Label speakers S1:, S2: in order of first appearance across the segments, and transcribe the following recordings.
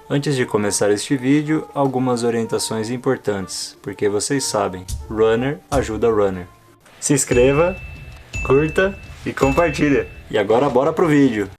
S1: Antes de começar este vídeo, algumas orientações importantes, porque vocês sabem, runner ajuda runner. Se inscreva, curta e compartilha. E agora bora pro vídeo!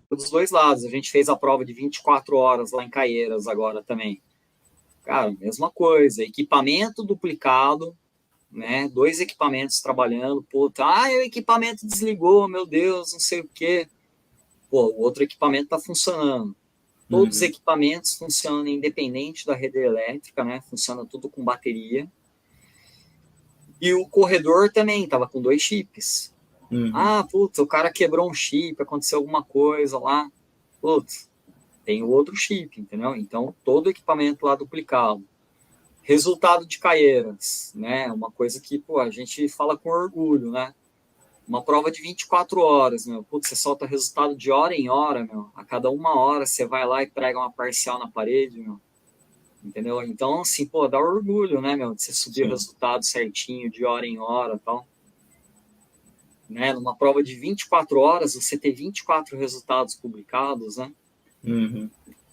S2: Dos dois lados. A gente fez a prova de 24 horas lá em Caieiras agora também. Cara, mesma coisa. Equipamento duplicado, né? 2 equipamentos trabalhando. Puta, o equipamento desligou, meu Deus, não sei o quê. Pô, o outro equipamento tá funcionando. Todos os equipamentos funcionam independente da rede elétrica, né? Funciona tudo com bateria. E o corredor também tava com 2 chips. Putz, o cara quebrou um chip, aconteceu alguma coisa lá. Putz, tem o outro chip, entendeu? Então, todo o equipamento lá duplicado. Resultado de Caieiras, né? Uma coisa que, pô, a gente fala com orgulho, né? Uma prova de 24 horas, meu. Putz, você solta resultado de hora em hora, meu. A cada 1 hora você vai lá e prega uma parcial na parede, meu. Entendeu? Então, assim, pô, dá orgulho, né, meu? De você subir o resultado certinho, de hora em hora e tal. Né? Numa prova de 24 horas, você ter 24 resultados publicados, né?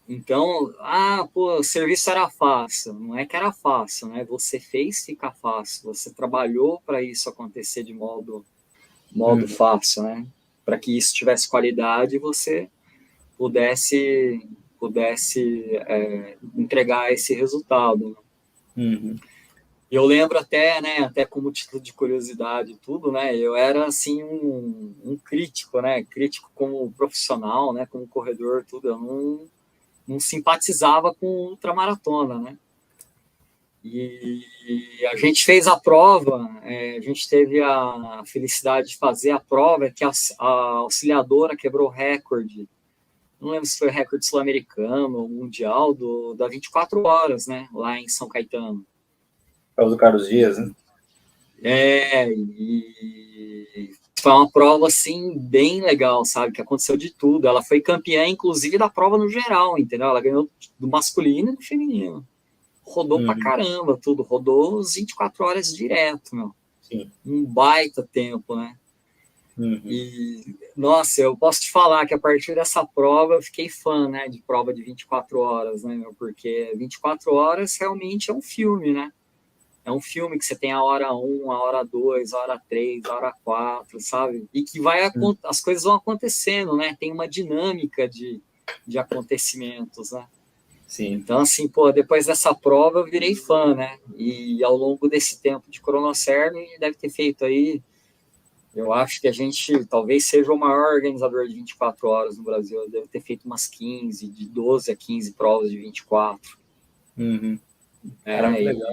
S2: Então, pô, o serviço era fácil. Não é que era fácil, né? Você fez ficar fácil. Você trabalhou para isso acontecer de modo fácil, né? Para que isso tivesse qualidade e você pudesse entregar esse resultado. Eu lembro até, né, até como título de curiosidade e tudo, né, eu era, assim, um crítico, né, crítico como profissional, né, como corredor, tudo, eu não simpatizava com ultramaratona, né, e a gente fez a prova, a gente teve a felicidade de fazer a prova, que a auxiliadora quebrou o recorde, não lembro se foi o recorde sul-americano ou mundial, da 24 horas, né, lá em São Caetano.
S3: Prova do Carlos Dias, né?
S2: E foi uma prova, assim, bem legal, sabe? Que aconteceu de tudo. Ela foi campeã, inclusive, da prova no geral, entendeu? Ela ganhou do masculino e do feminino. Rodou pra caramba tudo. Rodou os 24 horas direto, meu.
S3: Sim.
S2: Um baita tempo, né? E, nossa, eu posso te falar que a partir dessa prova eu fiquei fã, né? De prova de 24 horas, né, meu? Porque 24 horas realmente é um filme, né? É um filme que você tem a hora 1, a hora 2, a hora 3, a hora 4, sabe? E que as coisas vão acontecendo, né? Tem uma dinâmica de acontecimentos, né?
S3: Sim.
S2: Então, assim, pô, depois dessa prova eu virei fã, né? E ao longo desse tempo de Cronocerno, deve ter feito aí, eu acho que a gente talvez seja o maior organizador de 24 horas no Brasil. Deve ter feito umas 15, de 12 a 15 provas de 24.
S3: Era muito legal.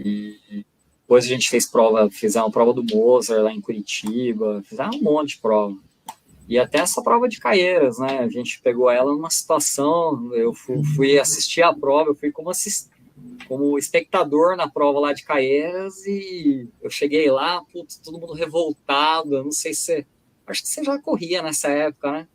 S2: E depois a gente fez uma prova do Mozart lá em Curitiba, fizemos um monte de prova. E até essa prova de Caieiras, né? A gente pegou ela numa situação, eu fui assistir a prova, eu fui como espectador na prova lá de Caieiras e eu cheguei lá, putz, todo mundo revoltado, eu não sei se acho que você já corria nessa época, né?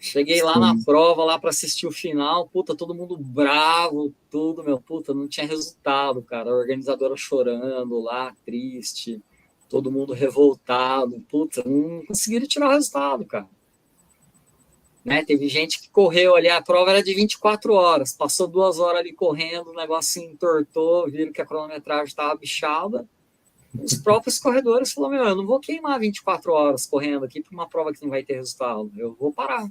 S2: Cheguei lá na prova, lá para assistir o final, puta, todo mundo bravo, tudo, meu, puta, não tinha resultado, cara. A organizadora chorando lá, triste, todo mundo revoltado, puta, não conseguiram tirar o resultado, cara. Né? Teve gente que correu ali, a prova era de 24 horas, passou 2 horas ali correndo, o negócio se entortou, viram que a cronometragem estava bichada. Os próprios corredores falaram, meu, eu não vou queimar 24 horas correndo aqui para uma prova que não vai ter resultado, eu vou parar.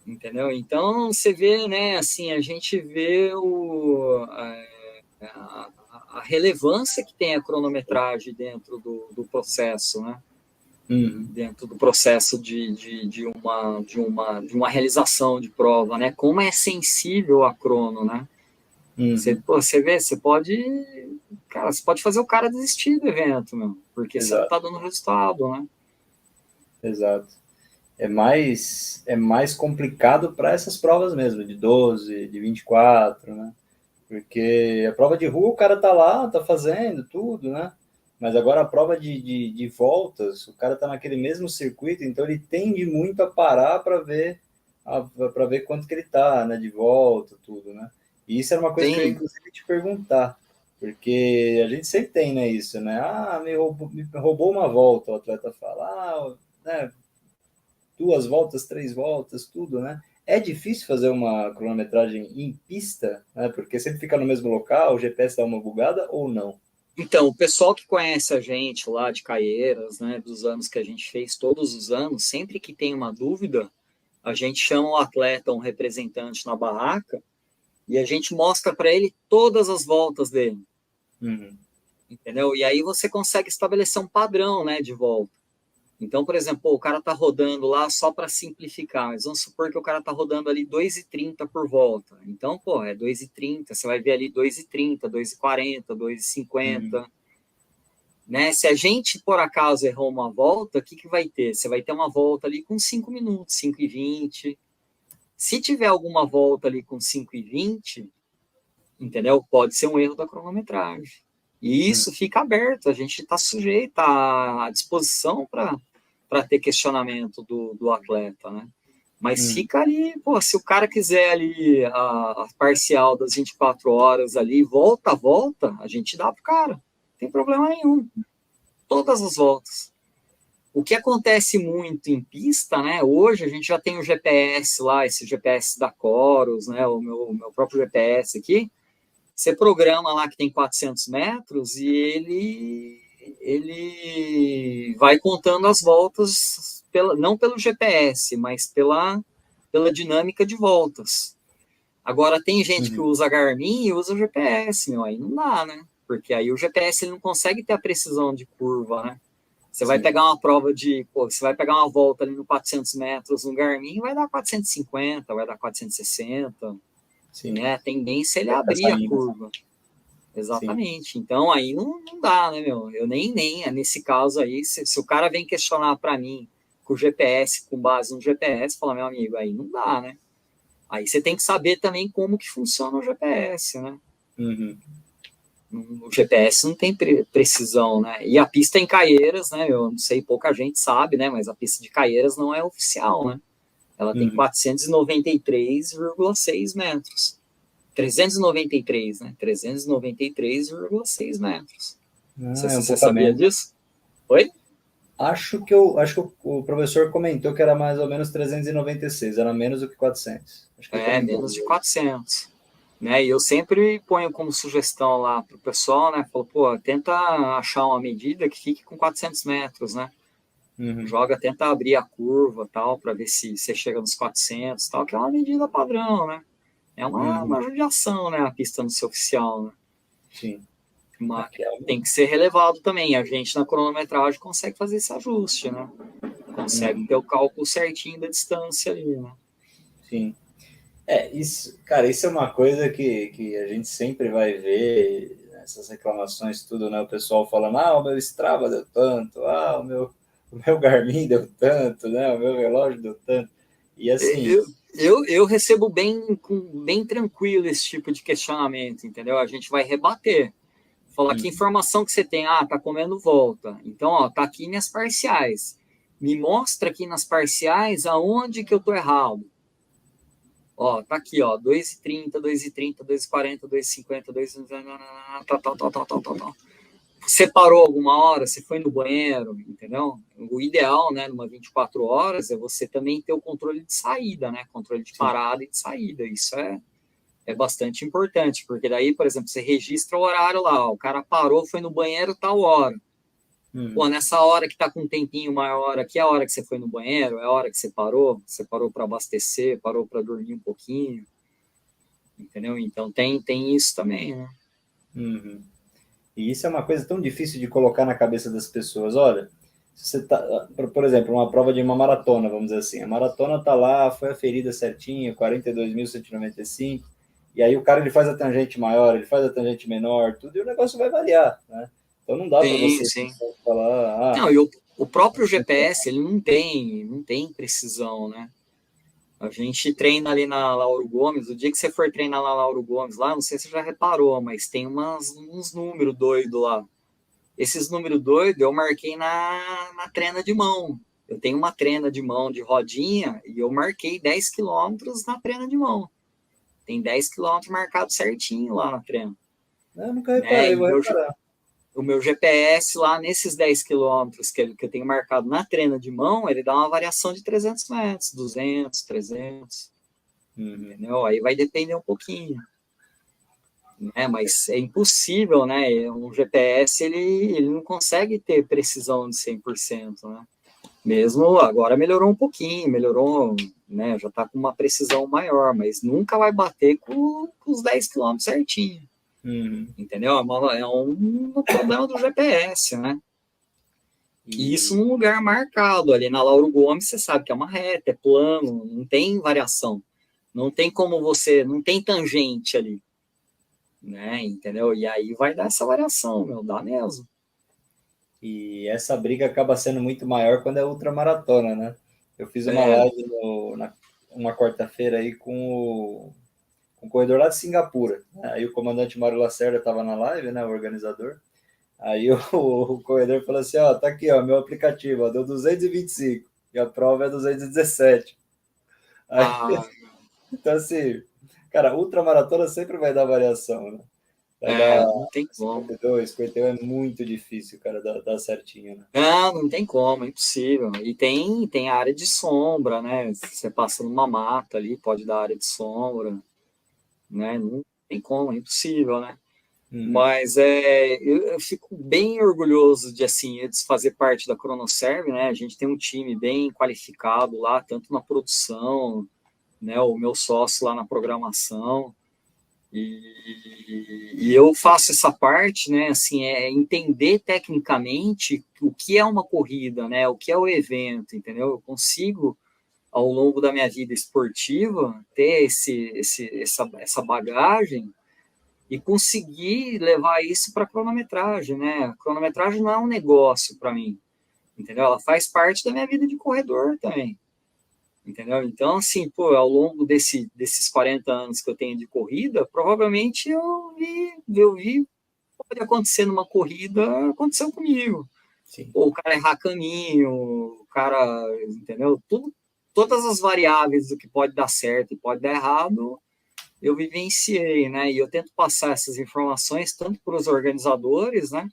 S2: Entendeu? Então, você vê, né, assim, a gente vê a relevância que tem a cronometragem dentro do processo, né? Dentro do processo de uma realização de prova, né? Como é sensível a crono, né? Você vê, você pode fazer o cara desistir do evento, meu, porque você não está dando resultado, né?
S3: Exato. É mais complicado para essas provas mesmo, de 12, de 24, né? Porque a prova de rua o cara tá lá, tá fazendo tudo, né? Mas agora a prova de voltas, o cara tá naquele mesmo circuito, então ele tende muito a parar para ver para ver quanto que ele tá, né, de volta, tudo, né? E isso era uma coisa que eu ia,
S2: Tem,
S3: inclusive, te perguntar, porque a gente sempre tem, né, isso, né? Ah, me roubou uma volta, o atleta fala, né, 2 voltas, 3 voltas, tudo, né? É difícil fazer uma cronometragem em pista, né? Porque sempre fica no mesmo local, o GPS dá uma bugada ou não?
S2: então, o pessoal que conhece a gente lá de Caieiras, né, dos anos que a gente fez, todos os anos, sempre que tem uma dúvida, a gente chama o atleta, um representante na barraca, e a gente mostra para ele todas as voltas dele,
S3: Uhum.
S2: entendeu? E aí você consegue estabelecer um padrão, né, de volta. Então, por exemplo, o cara tá rodando lá só para simplificar, mas vamos supor que o cara tá rodando ali 2,30 por volta. Então, pô, é 2,30, você vai ver ali 2,30, 2,40,
S3: Uhum.
S2: 2,50, né? Se a gente, por acaso, errou uma volta, o que que vai ter? Você vai ter uma volta ali com 5 minutos, 5,20. Se tiver alguma volta ali com 5,20, entendeu? Pode ser um erro da cronometragem. E
S3: Uhum.
S2: isso fica aberto, a gente está sujeito à disposição para ter questionamento do atleta, né? Mas
S3: Uhum.
S2: fica ali, pô, se o cara quiser ali a parcial das 24 horas ali, volta a volta, a gente dá pro cara. Não tem problema nenhum. Todas as voltas. O que acontece muito em pista, né? Hoje a gente já tem o GPS lá, esse GPS da Coros, né? O meu próprio GPS aqui. Você programa lá que tem 400 metros e ele vai contando as voltas, não pelo GPS, mas pela dinâmica de voltas. Agora, tem gente que
S3: Uhum.
S2: usa Garmin e usa o GPS, meu, aí não dá, né? Porque aí o GPS ele não consegue ter a precisão de curva, né? Você vai
S3: Sim,
S2: pegar uma prova você vai pegar uma volta ali no 400 metros no Garmin, vai dar 450, vai dar 460,
S3: sim.
S2: né? A tendência é ele
S3: Vai ficar
S2: abrir a
S3: saindo.
S2: curva.
S3: Sim.
S2: Exatamente. Então aí não dá, né, meu? Eu nem nesse caso aí, se o cara vem questionar para mim com o GPS, com base no GPS, fala, meu amigo, aí não dá, né? Aí você tem que saber também como que funciona o GPS, né?
S3: Uhum.
S2: O GPS não tem precisão, né? E a pista em Caieiras, né? Eu não sei, pouca gente sabe, né? Mas a pista de Caieiras não é oficial, né? Ela tem
S3: Uhum.
S2: 493,6 metros. 393, né? 393,6 metros.
S3: Ah, é um
S2: Você
S3: pouco a
S2: sabia
S3: menos.
S2: disso? Oi?
S3: Acho que o professor comentou que era mais ou menos 396, era menos do que 400. Acho que ele
S2: É,
S3: comentou.
S2: menos de 400. Né? E eu sempre ponho como sugestão lá para o pessoal, né? Falo, pô, tenta achar uma medida que fique com 400 metros, né?
S3: Uhum.
S2: Joga, tenta abrir a curva, tal, para ver se você chega nos 400, tal, que é uma medida padrão, né? É
S3: Uhum.
S2: uma judiação, né? A pista não ser oficial, né?
S3: Sim.
S2: Mas
S3: Aqui é
S2: tem que ser relevado também. A gente na cronometragem consegue fazer esse ajuste, né? Consegue
S3: Uhum.
S2: ter o cálculo certinho da distância ali, né?
S3: Sim. Isso, cara, isso é uma coisa que a gente sempre vai ver, essas reclamações, tudo, né? O pessoal falando, o meu Strava deu tanto, o meu Garmin deu tanto, né? O meu relógio deu tanto. E assim,
S2: Eu recebo bem tranquilo esse tipo de questionamento, entendeu? A gente vai rebater. Falar que
S3: uhum,
S2: informação que você tem, tá comendo volta. Então, ó, tá aqui minhas parciais. Me mostra aqui nas parciais aonde que eu tô errado. Ó, tá aqui, ó, 2,30, 2,30, 2,40, 2,50, 2, tal, tal, tal, tal, tal, tal, tal. Você parou alguma hora, você foi no banheiro, entendeu? O ideal, né, numa 24 horas é você também ter o controle de saída, né? Controle de
S3: sim,
S2: parada e de saída. Isso é bastante importante, porque daí, por exemplo, você registra o horário lá, ó, o cara parou, foi no banheiro tal hora. Pô,
S3: uhum,
S2: nessa hora que tá com um tempinho maior aqui, é a hora que você foi no banheiro, é a hora que você parou para abastecer, parou para dormir um pouquinho, entendeu? Então tem isso também, né?
S3: uhum. E isso é uma coisa tão difícil de colocar na cabeça das pessoas. Olha, se você tá, por exemplo, uma prova de uma maratona, vamos dizer assim, a maratona tá lá, foi aferida certinho, 42.195, e aí o cara ele faz a tangente maior, ele faz a tangente menor, tudo, e o negócio vai variar, né? Então não dá para
S2: Sim,
S3: você
S2: sim.
S3: falar,
S2: Não, e o próprio GPS, ele não tem precisão, né? A gente treina ali na Lauro Gomes, o dia que você for treinar na Lauro Gomes lá, não sei se você já reparou, mas tem uns números doidos lá. Esses números doidos eu marquei na trena de mão. Eu tenho uma trena de mão de rodinha e eu marquei 10 quilômetros na trena de mão. Tem 10 quilômetros marcado certinho lá na trena.
S3: Eu nunca
S2: Né?
S3: reparei, vou reparar.
S2: O meu GPS lá nesses 10 quilômetros que eu tenho marcado na trena de mão, ele dá uma variação de 300 metros, 200, 300, entendeu? Aí vai depender um pouquinho. Né? Mas é impossível, né? Um GPS, ele não consegue ter precisão de 100%, né? Mesmo agora melhorou um pouquinho, melhorou, né? Já está com uma precisão maior, mas nunca vai bater com os 10 quilômetros certinho. Entendeu? É um problema do GPS, né? E isso num lugar marcado. Ali na Lauro Gomes, você sabe que é uma reta, é plano, não tem variação. Não tem como você... Não tem tangente ali. Né? Entendeu? E aí vai dar essa variação, meu. Dá mesmo.
S3: E essa briga acaba sendo muito maior quando é ultramaratona, né? Eu fiz uma live uma quarta-feira aí com o corredor lá de Singapura. Aí o comandante Mário Lacerda estava na live, né, o organizador. Aí o corredor falou assim, ó, tá aqui, ó, meu aplicativo, ó, deu 225 e a prova é 217. Aí, então, assim, cara, ultramaratona sempre vai dar variação, né? Vai dar
S2: Não tem como.
S3: 52, 51 é muito difícil, cara, dar certinho, né?
S2: Não tem como, é impossível. E tem área de sombra, né? Você passa numa mata ali, pode dar área de sombra, né? Não tem como, é impossível, né? Mas eu fico bem orgulhoso de, assim, de fazer parte da Cronoserve, né? A gente tem um time bem qualificado lá, tanto na produção, né? O meu sócio lá na programação. E eu faço essa parte, né? Assim, é entender tecnicamente o que é uma corrida, né? O que é o evento, entendeu? Eu consigo, ao longo da minha vida esportiva, ter essa bagagem e conseguir levar isso para a cronometragem, né? A cronometragem não é um negócio para mim, entendeu? Ela faz parte da minha vida de corredor também, entendeu? Então, assim, pô, ao longo desses 40 anos que eu tenho de corrida, provavelmente eu vi pode acontecer numa corrida, aconteceu comigo.
S3: Sim.
S2: Pô, o cara errar caminho, o cara, entendeu? Todas as variáveis do que pode dar certo e pode dar errado, eu vivenciei, né? E eu tento passar essas informações tanto para os organizadores, né?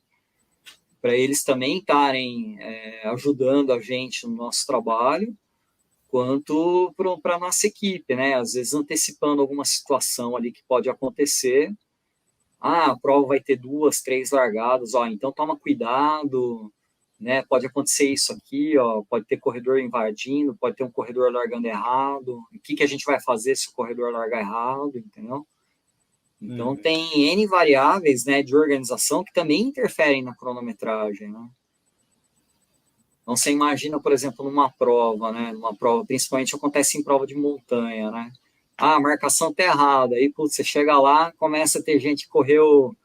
S2: Para eles também estarem ajudando a gente no nosso trabalho, quanto para a nossa equipe, né? Às vezes antecipando alguma situação ali que pode acontecer. A prova vai ter 2, 3 largadas, ó, então toma cuidado, né? Pode acontecer isso aqui, ó, pode ter corredor invadindo, pode ter um corredor largando errado. O que a gente vai fazer se o corredor largar errado, entendeu? Então tem N variáveis, né, de organização que também interferem na cronometragem, né? Então você imagina, por exemplo, numa prova, né, numa prova, principalmente acontece em prova de montanha, né? A marcação tá errada, aí putz, você chega lá, começa a ter gente que correu,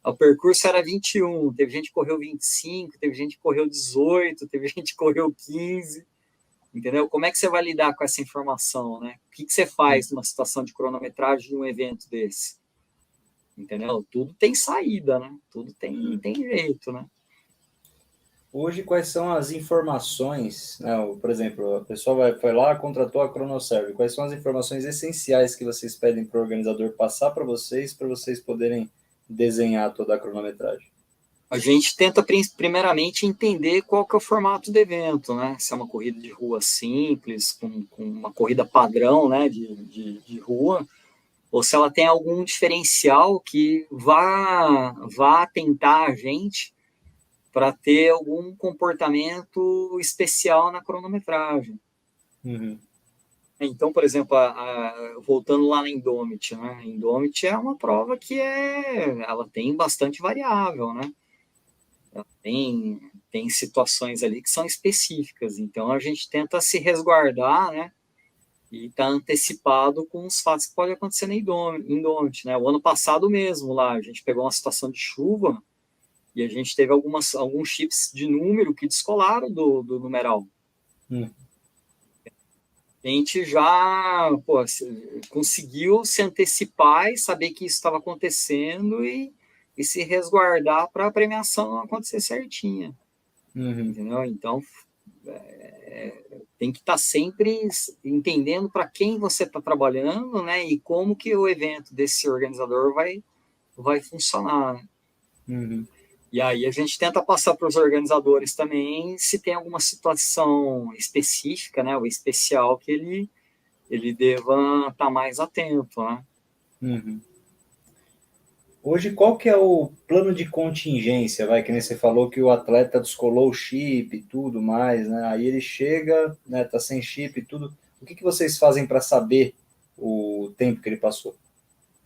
S2: o percurso era 21, teve gente que correu 25, teve gente que correu 18, teve gente que correu 15, entendeu? Como é que você vai lidar com essa informação, né? O que você faz numa situação de cronometragem de um evento desse? Entendeu? Tudo tem saída, né? Tudo tem jeito, né?
S3: Hoje, quais são as informações, né? Por exemplo, a pessoa foi lá, contratou a Cronoserve. Quais são as informações essenciais que vocês pedem para o organizador passar para vocês poderem desenhar toda a cronometragem?
S2: A gente tenta, primeiramente, entender qual que é o formato do evento, né? Se é uma corrida de rua simples, com uma corrida padrão, né, de rua, ou se ela tem algum diferencial que vá atentar a gente para ter algum comportamento especial na cronometragem. Então, por exemplo, voltando lá na Indomit, né? A Indomit é uma prova que ela tem bastante variável, né? Ela tem situações ali que são específicas. Então, a gente tenta se resguardar, né? E tá antecipado com os fatos que podem acontecer na Indomit, né? O ano passado mesmo lá, a gente pegou uma situação de chuva e a gente teve alguns chips de número que descolaram do numeral. A gente já conseguiu se antecipar e saber que isso estava acontecendo e se resguardar para a premiação acontecer certinha. Entendeu? Então, tem que estar sempre entendendo para quem você está trabalhando, né? E como que o evento desse organizador vai funcionar, né?
S3: Uhum.
S2: E aí a gente tenta passar para os organizadores também se tem alguma situação específica, né? Ou especial que ele deva estar mais atento, né?
S3: Uhum. Hoje, qual que é o plano de contingência? Vai, que nem você falou que o atleta descolou o chip e tudo mais, né? Aí ele chega, né, tá sem chip e tudo. O que vocês fazem para saber o tempo que ele passou?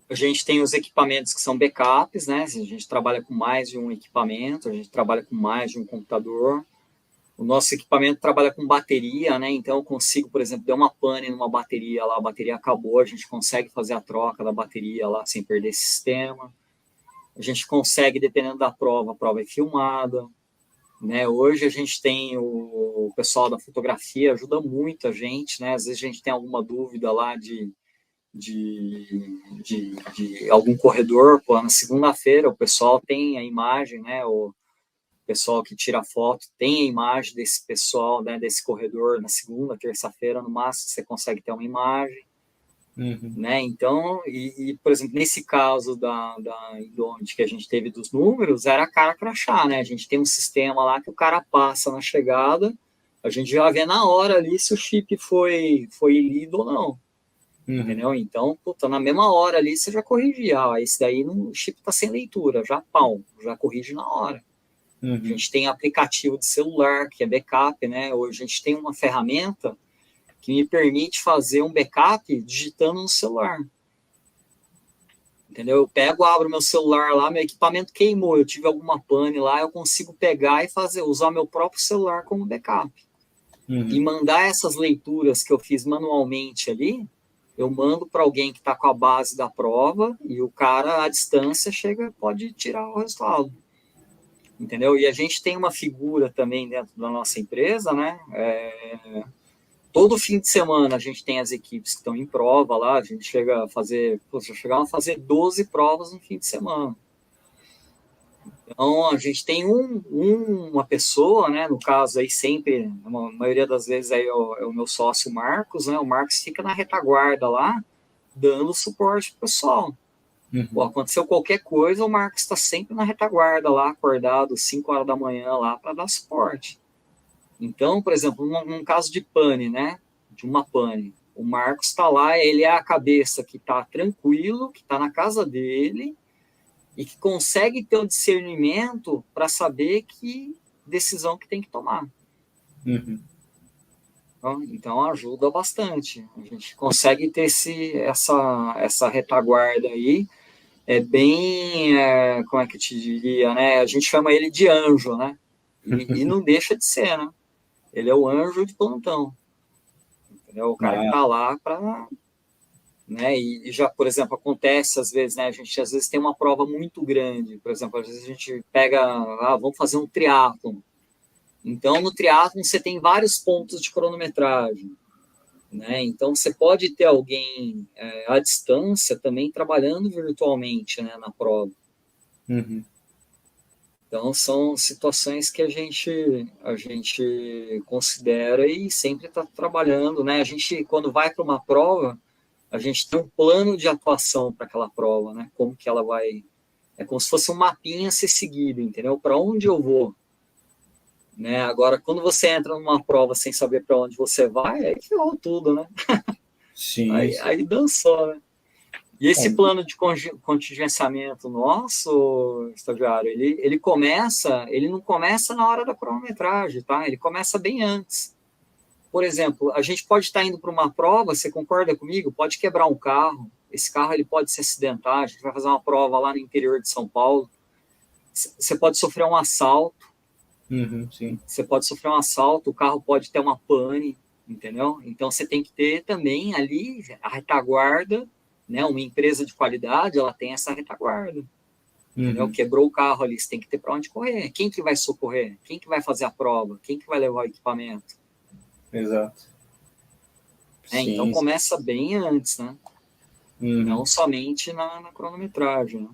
S2: A gente tem os equipamentos que são backups, né? A gente trabalha com mais de um equipamento, a gente trabalha com mais de um computador. O nosso equipamento trabalha com bateria, né? Então eu consigo, por exemplo, dar uma pane numa bateria lá, a bateria acabou, a gente consegue fazer a troca da bateria lá sem perder sistema. A gente consegue, dependendo da prova, a prova é filmada, né? Hoje a gente tem o pessoal da fotografia, ajuda muito a gente, né? Às vezes a gente tem alguma dúvida lá de algum corredor, pô, na segunda-feira o pessoal tem a imagem, né? O pessoal que tira foto tem a imagem desse pessoal, né? Desse corredor na segunda, terça-feira, no máximo você consegue ter uma imagem,
S3: Uhum.
S2: né? Então, por exemplo, nesse caso onde que a gente teve dos números, era cara crachá, né? A gente tem um sistema lá que o cara passa na chegada, a gente já vê na hora ali se o chip foi lido ou não.
S3: Uhum.
S2: Entendeu? Então, puta, na mesma hora ali você já corrigia. Ah, esse daí o chip tá sem leitura, já pau, já corrige na hora.
S3: Uhum.
S2: A gente tem aplicativo de celular, que é backup, né? Hoje a gente tem uma ferramenta que me permite fazer um backup digitando no celular. Entendeu? Eu pego, abro meu celular lá, meu equipamento queimou, eu tive alguma pane lá, eu consigo pegar e usar meu próprio celular como backup.
S3: Uhum.
S2: E mandar essas leituras que eu fiz manualmente ali, eu mando para alguém que está com a base da prova e o cara, à distância, pode tirar o resultado. Entendeu? E a gente tem uma figura também dentro da nossa empresa, né? Todo fim de semana a gente tem as equipes que estão em prova lá, a gente chega a fazer, chegava a fazer 12 provas no fim de semana. Então, a gente tem uma pessoa, né, no caso aí sempre, a maioria das vezes aí é o meu sócio Marcos, né, o Marcos fica na retaguarda lá, dando suporte pro pessoal.
S3: Uhum.
S2: Pô, aconteceu qualquer coisa, o Marcos está sempre na retaguarda lá, acordado 5 horas da manhã lá para dar suporte. Então, por exemplo, num caso de pane, né, de uma pane, o Marcos está lá, ele é a cabeça que está tranquilo, que está na casa dele, e que consegue ter o discernimento para saber que decisão que tem que tomar.
S3: Uhum.
S2: Então ajuda bastante. A gente consegue ter essa retaguarda aí. É bem, como é que eu te diria, né? A gente chama ele de anjo, né? E não deixa de ser, né? Ele é o anjo de plantão. Entendeu? O cara que tá lá para, né? E já, por exemplo, acontece às vezes, né? A gente às vezes tem uma prova muito grande, por exemplo, às vezes a gente pega, vamos fazer um triatlon. Então, no triatlon você tem vários pontos de cronometragem, né? Então, você pode ter alguém à distância também trabalhando virtualmente, né, na prova.
S3: Uhum.
S2: Então, são situações que a gente considera e sempre está trabalhando, né? A gente, quando vai para uma prova, a gente tem um plano de atuação para aquela prova, né? Como que ela vai... É como se fosse um mapinha a ser seguido, entendeu? Para onde eu vou, né? Agora, quando você entra numa prova sem saber para onde você vai, aí ferrou tudo, né?
S3: Sim.
S2: Aí dançou, né? E esse plano de contingenciamento nosso, estagiário, ele não começa na hora da cronometragem, tá? Ele começa bem antes. Por exemplo, a gente pode estar indo para uma prova, você concorda comigo? Pode quebrar um carro, esse carro ele pode se acidentar, a gente vai fazer uma prova lá no interior de São Paulo, você pode sofrer um assalto,
S3: Uhum, sim.
S2: você pode sofrer um assalto, o carro pode ter uma pane, entendeu? Então você tem que ter também ali a retaguarda, né? Uma empresa de qualidade, ela tem essa retaguarda. Entendeu?
S3: Uhum.
S2: Quebrou o carro ali, você tem que ter para onde correr. Quem que vai socorrer? Quem que vai fazer a prova? Quem que vai levar o equipamento?
S3: Exato.
S2: Então
S3: Sim.
S2: começa bem antes, né?
S3: Uhum.
S2: Não somente na cronometragem. Né?